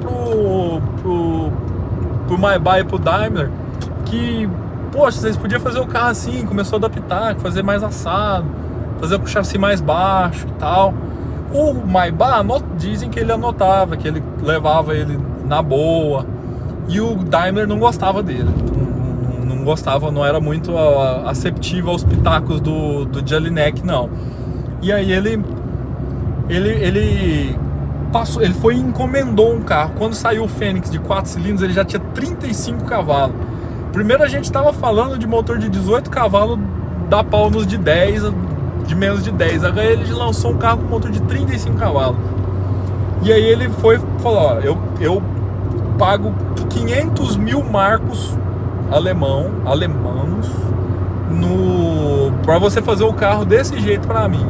pro Maybach e pro Daimler que, poxa, vocês podiam fazer o carro assim, começou a adaptar, fazer mais assado, fazer com o chassi mais baixo e tal. O Maybach, dizem que ele anotava, que ele levava ele na boa, e o Daimler não gostava dele, não gostava, não era muito aceptivo aos pitacos do Jelinek, não. E aí ele foi e encomendou um carro. Quando saiu o Fênix de 4 cilindros, ele já tinha 35 cavalos. Primeiro a gente estava falando de motor de 18 cavalos, dá pau nos de 10, de menos de 10. Agora ele lançou um carro com motor de 35 cavalos. E aí ele falou, ó, eu pago 500 mil marcos alemãos para você fazer o carro desse jeito para mim.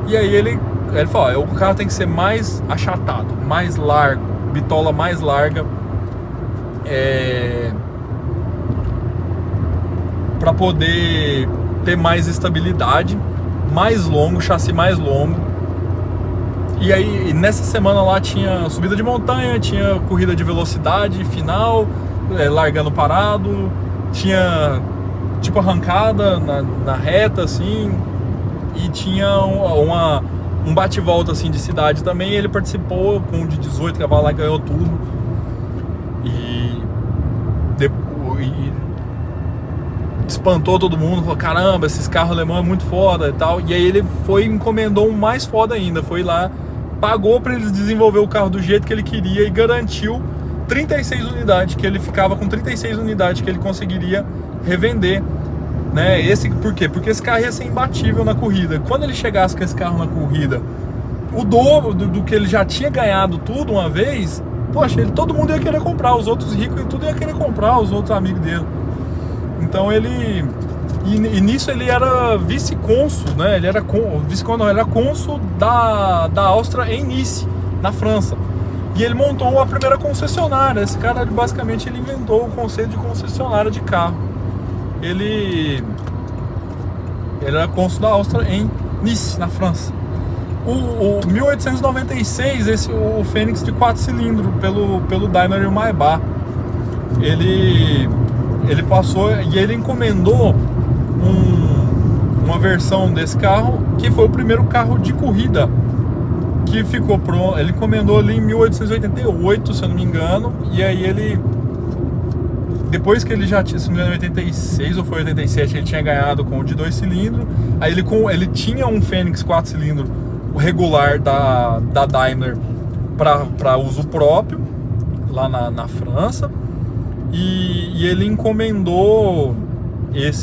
E aí ele falou, ó, o carro tem que ser mais achatado, mais largo, bitola mais larga, para poder ter mais estabilidade, mais longo, chassi mais longo. E aí nessa semana lá tinha subida de montanha, tinha corrida de velocidade final, largando parado, tinha tipo arrancada na reta assim, e tinha um bate-volta assim de cidade também. Ele participou com um de 18 cavalos lá, ganhou tudo. E espantou todo mundo, falou, caramba, esses carros alemães é muito foda e tal. E aí ele foi e encomendou um mais foda ainda, foi lá, pagou para eles desenvolver o carro do jeito que ele queria e garantiu 36 unidades, que ele ficava com 36 unidades que ele conseguiria revender, né? Por quê? Porque esse carro ia ser imbatível na corrida. Quando ele chegasse com esse carro na corrida, o dobro do que ele já tinha ganhado tudo uma vez, poxa, todo mundo ia querer comprar, os outros ricos e tudo ia querer comprar, os outros amigos dele. Então ele... E nisso ele era vice-cônsul, né? Ele era cônsul da Áustria em Nice, na França. E ele montou a primeira concessionária. Esse cara, basicamente, ele inventou o conceito de concessionária de carro. Ele era cônsul da Áustria em Nice, na França. O 1896, o Fênix de 4 cilindros, pelo Daimler e o Maybach, ele passou e ele encomendou uma versão desse carro, que foi o primeiro carro de corrida que ficou pronto. Ele encomendou ali em 1888, se eu não me engano. E aí depois que ele já tinha, se não me engano, em 86 ou foi 87, ele tinha ganhado com o de 2 cilindros. Aí ele tinha um Fênix 4 cilindros regular da Daimler para uso próprio lá na França. E ele encomendou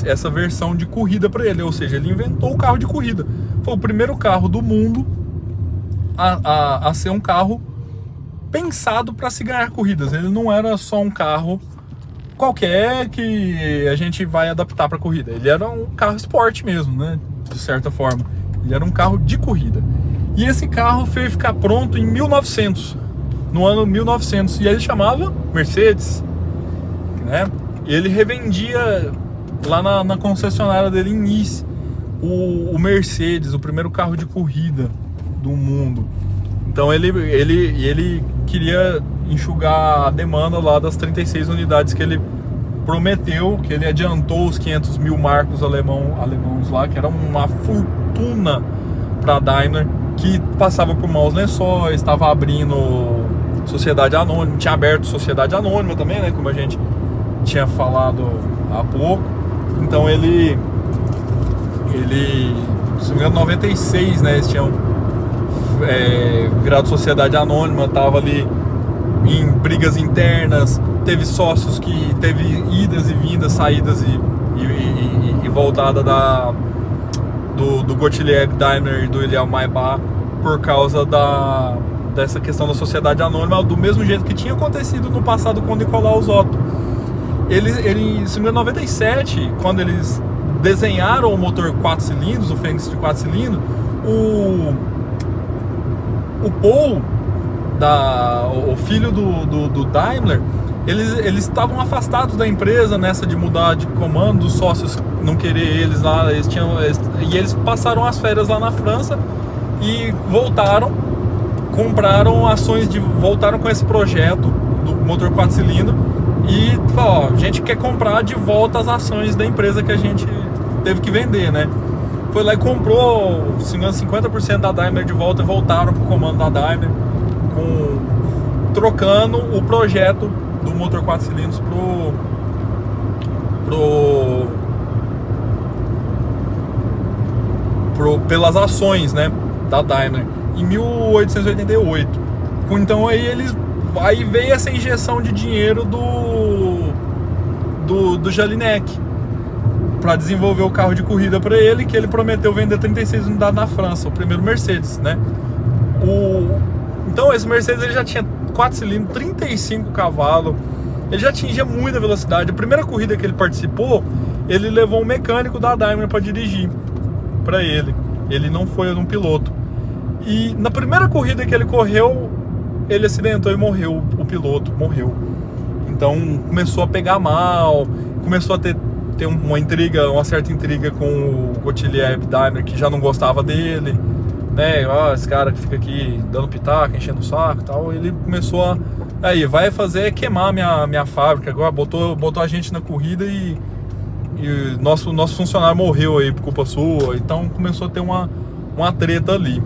essa versão de corrida para ele, ou seja, ele inventou o carro de corrida. Foi o primeiro carro do mundo a ser um carro pensado para se ganhar corridas. Ele não era só um carro qualquer que a gente vai adaptar para corrida. Ele era um carro esporte mesmo, né? De certa forma, ele era um carro de corrida. E esse carro foi ficar pronto em 1900. no ano 1900, e ele chamava Mercedes, né? Ele revendia lá na concessionária dele em Nice o Mercedes, o primeiro carro de corrida do mundo. Então ele queria enxugar a demanda lá das 36 unidades que ele prometeu, que ele adiantou os 500 mil marcos alemãos lá, que era uma fortuna para a Daimler, que passava por maus lençóis, estava abrindo sociedade anônima, tinha aberto sociedade anônima também, né, como a gente tinha falado há pouco. Então ele se não me engano, em 96, né, eles tinham virado sociedade anônima, tava ali em brigas internas, teve sócios que teve idas e vindas, saídas e voltada do Gottlieb Daimler e do Eliel Maybach por causa dessa questão da sociedade anônima, do mesmo jeito que tinha acontecido no passado com o Nikolaus Otto. Ele se não me engano, em 97, quando eles desenharam o motor 4 cilindros, o Fênix de 4 cilindros, o Paul, o filho do Daimler, eles estavam afastados da empresa nessa de mudar de comando, dos sócios não querer eles lá, e eles passaram as férias lá na França e voltaram, compraram ações, voltaram com esse projeto do motor 4 cilindros e falaram, ó, a gente quer comprar de volta as ações da empresa que a gente teve que vender, né? Foi lá e comprou 50% da Daimler de volta e voltaram pro comando da Daimler, trocando o projeto do motor 4 cilindros pelas ações, né, da Daimler em 1888. Então aí veio essa injeção de dinheiro do Jelinek para desenvolver o carro de corrida para ele, que ele prometeu vender 36 unidades na França, o primeiro Mercedes, né? Então esse Mercedes ele já tinha 4 cilindros, 35 cavalos, ele já atingia muita velocidade. A primeira corrida que ele participou, ele levou um mecânico da Daimler para dirigir para ele. Ele não foi um piloto. E na primeira corrida que ele correu, ele acidentou e morreu, o piloto morreu. Então começou a pegar mal, começou a ter uma certa intriga com o Gottlieb Daimler, que já não gostava dele, né? Esse cara que fica aqui dando pitaco, enchendo o saco e tal. Ele começou vai fazer queimar minha fábrica agora, botou a gente na corrida e nosso funcionário morreu aí por culpa sua. Então começou a ter uma treta ali.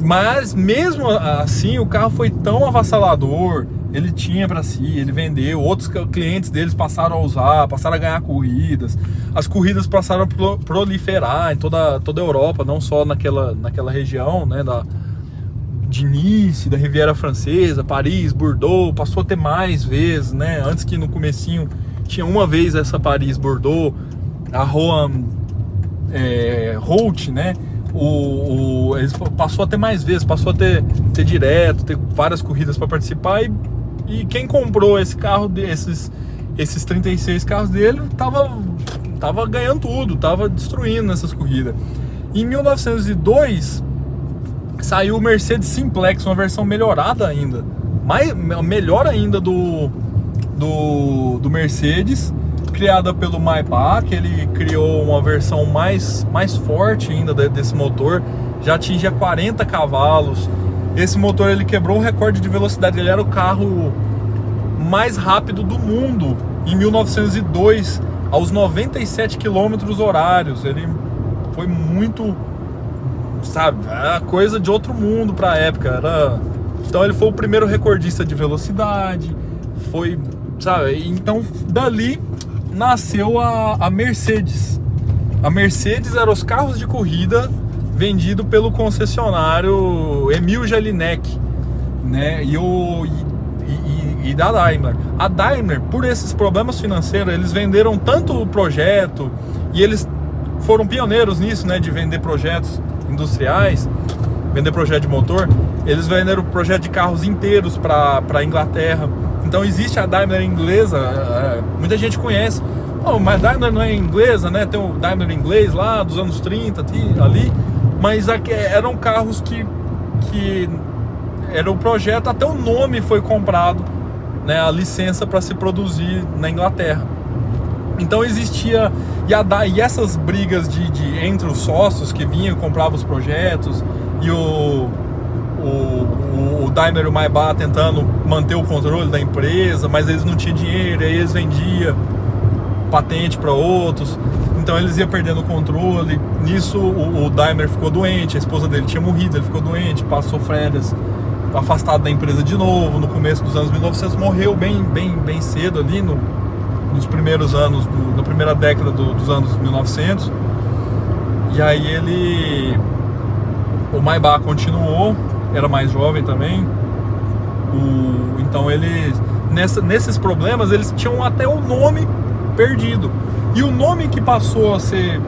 Mas mesmo assim o carro foi tão avassalador, ele tinha para si, ele vendeu, outros clientes deles passaram a usar, passaram a ganhar corridas, as corridas passaram a proliferar em toda a Europa, não só naquela região, né, de Nice, da Riviera Francesa, Paris, Bordeaux, passou a ter mais vezes, né, antes que no comecinho tinha uma vez essa Paris-Bordeaux, a Rouen Route, né, eles passou a ter mais vezes, passou a ter direto, ter várias corridas para participar, e quem comprou esse carro, esses 36 carros dele, tava ganhando tudo, tava destruindo nessas corridas. Em 1902 saiu o Mercedes Simplex, uma versão melhorada ainda, melhor ainda do Mercedes, criada pelo Maybach, que ele criou uma versão mais forte ainda desse motor, já atingia 40 cavalos. Esse motor ele quebrou o recorde de velocidade, ele era o carro mais rápido do mundo em 1902, aos 97 km horários. Ele foi muito, sabe, era coisa de outro mundo para a época. Então ele foi o primeiro recordista de velocidade, sabe? Então dali nasceu a Mercedes. A Mercedes era os carros de corrida vendido pelo concessionário Emil Jelinek, né? E da Daimler. A Daimler, por esses problemas financeiros, eles venderam tanto o projeto, e eles foram pioneiros nisso, né? De vender projetos industriais, vender projeto de motor. Eles venderam o projeto de carros inteiros para a Inglaterra. Então existe a Daimler inglesa, muita gente conhece. Mas a Daimler não é inglesa, né? Tem o Daimler inglês lá dos anos 30 ali, mas eram carros que era o projeto, até o nome foi comprado, né, a licença para se produzir na Inglaterra. Então existia, e essas brigas entre os sócios que vinham e compravam os projetos, e o Daimler e o Maybach tentando manter o controle da empresa, mas eles não tinham dinheiro, aí eles vendiam patente para outros, então eles iam perdendo o controle. Nisso o Daimler ficou doente, a esposa dele tinha morrido, ele ficou doente, passou férias afastado da empresa de novo. No começo dos anos 1900, morreu bem cedo ali, nos primeiros anos, na primeira década dos anos 1900. E aí o Maybach continuou, era mais jovem também. Então nesses problemas eles tinham até o nome perdido. E o nome que passou a ser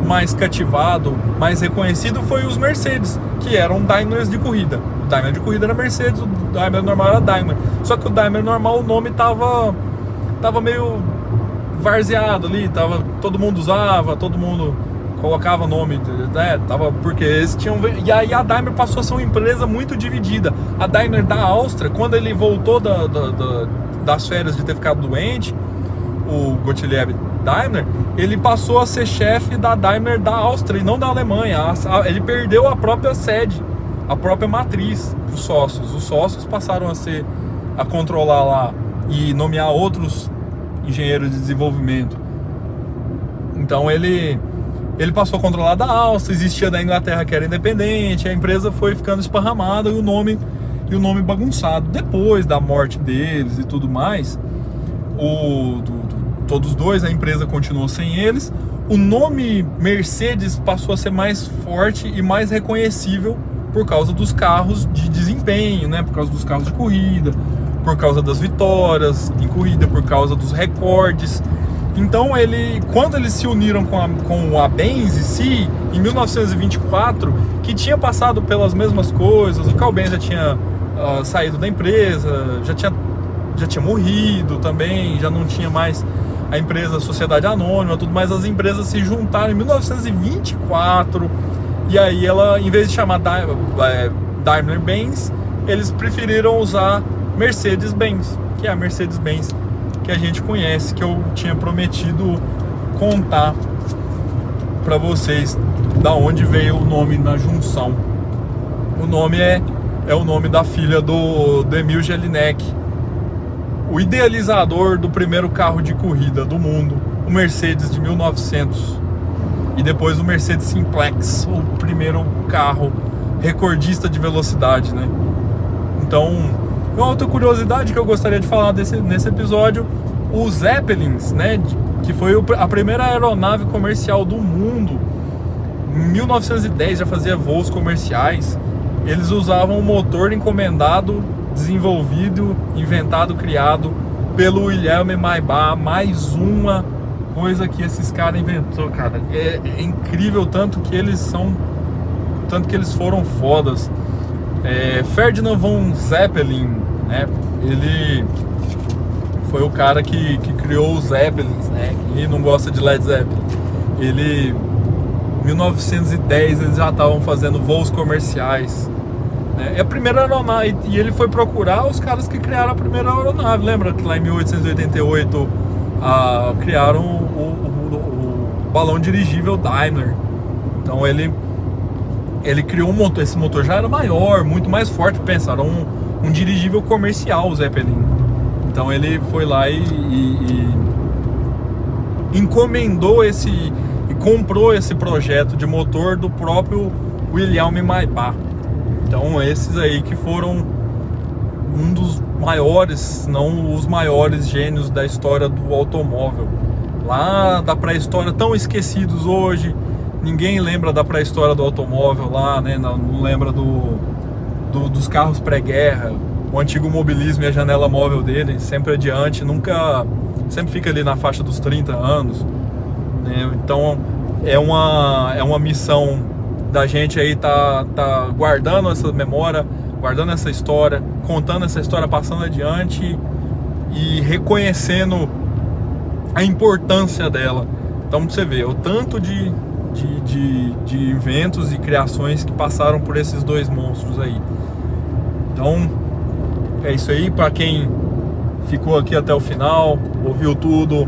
mais cativado, mais reconhecido, foi os Mercedes, que eram Daimlers de corrida. O Daimler de corrida era Mercedes, o Daimler normal era Daimler. Só que o Daimler normal, o nome tava meio varzeado ali, todo mundo usava, todo mundo colocava nome, né? Porque eles tinham. E aí a Daimler passou a ser uma empresa muito dividida. A Daimler da Áustria, quando ele voltou das férias de ter ficado doente, o Gottlieb Daimler, ele passou a ser chefe da Daimler da Áustria e não da Alemanha. Ele perdeu a própria sede, a própria matriz para os sócios. Os sócios passaram a controlar lá e nomear outros engenheiros de desenvolvimento. Então ele passou a controlar da Áustria, existia da Inglaterra que era independente, a empresa foi ficando esparramada e o nome bagunçado. Depois da morte deles e tudo mais, todos dois, a empresa continuou sem eles. O nome Mercedes passou a ser mais forte e mais reconhecível por causa dos carros de desempenho, né? Por causa dos carros de corrida, por causa das vitórias em corrida, por causa dos recordes. Então quando eles se uniram com a Benz em si, em 1924, que tinha passado pelas mesmas coisas, o Carl Benz já tinha saído da empresa, já tinha morrido também, já não tinha mais a empresa Sociedade Anônima, tudo mais. As empresas se juntaram em 1924, e aí em vez de chamar Daimler-Benz, eles preferiram usar Mercedes-Benz, que é a Mercedes-Benz que a gente conhece, que eu tinha prometido contar para vocês da onde veio o nome na junção. O nome é o nome da filha do Emil Jelinek, o idealizador do primeiro carro de corrida do mundo, o Mercedes de 1900, e depois o Mercedes Simplex, o primeiro carro recordista de velocidade, né? Então, uma outra curiosidade que eu gostaria de falar nesse episódio, os Zeppelins, né, que foi a primeira aeronave comercial do mundo, em 1910 já fazia voos comerciais. Eles usavam um motor encomendado, desenvolvido, inventado, criado pelo Wilhelm Maybach. Mais uma coisa que esses caras inventou, cara. É incrível tanto que eles foram fodas. Ferdinand von Zeppelin, né? Ele foi o cara que criou os Zeppelins, né? Quem não gosta de Led Zeppelin, em 1910 eles já estavam fazendo voos comerciais. É a primeira aeronave, e ele foi procurar os caras que criaram a primeira aeronave. Lembra que lá em 1888 criaram o balão dirigível Daimler. Então ele criou um motor. Esse motor já era maior, muito mais forte. Pensaram um dirigível comercial, o Zeppelin. Então ele foi lá e encomendou e comprou esse projeto de motor do próprio Wilhelm Maybach. Então esses aí que foram um dos maiores, se não os maiores gênios da história do automóvel. Lá da pré-história, tão esquecidos hoje. Ninguém lembra da pré-história do automóvel lá, né? Não lembra dos carros pré-guerra, o antigo mobilismo e a janela móvel dele, sempre adiante, sempre fica ali na faixa dos 30 anos, né? Então é uma missão da gente aí tá guardando essa memória, guardando essa história, contando essa história, passando adiante e reconhecendo a importância dela. Então você vê o tanto de inventos e criações que passaram por esses dois monstros aí. Então é isso aí. Para quem ficou aqui até o final, ouviu tudo,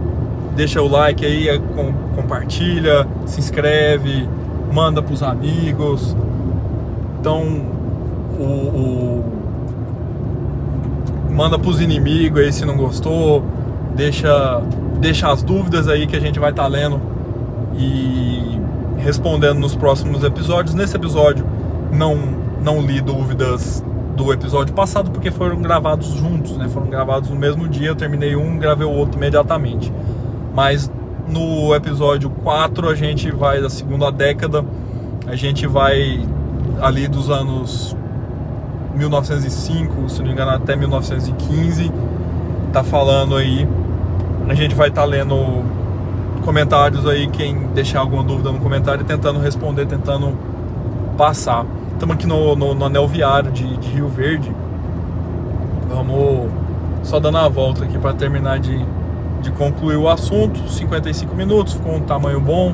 deixa o like aí, compartilha, se inscreve, manda pros amigos. Então manda pros inimigos aí se não gostou, deixa as dúvidas aí que a gente vai estar lendo e respondendo nos próximos episódios. Nesse episódio não li dúvidas do episódio passado porque foram gravados juntos, né? Foram gravados no mesmo dia, eu terminei um, gravei o outro imediatamente. Mas no episódio 4 a gente vai da segunda década, a gente vai ali dos anos 1905, se não me engano, até 1915. Tá falando aí, a gente vai estar lendo comentários aí, quem deixar alguma dúvida no comentário, tentando responder, tentando passar. Estamos aqui no anel viário de Rio Verde. Vamos só dando a volta aqui para terminar de concluir o assunto. 55 minutos, ficou um tamanho bom.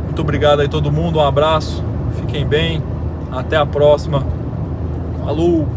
Muito obrigado aí todo mundo, um abraço, fiquem bem, até a próxima. Falou!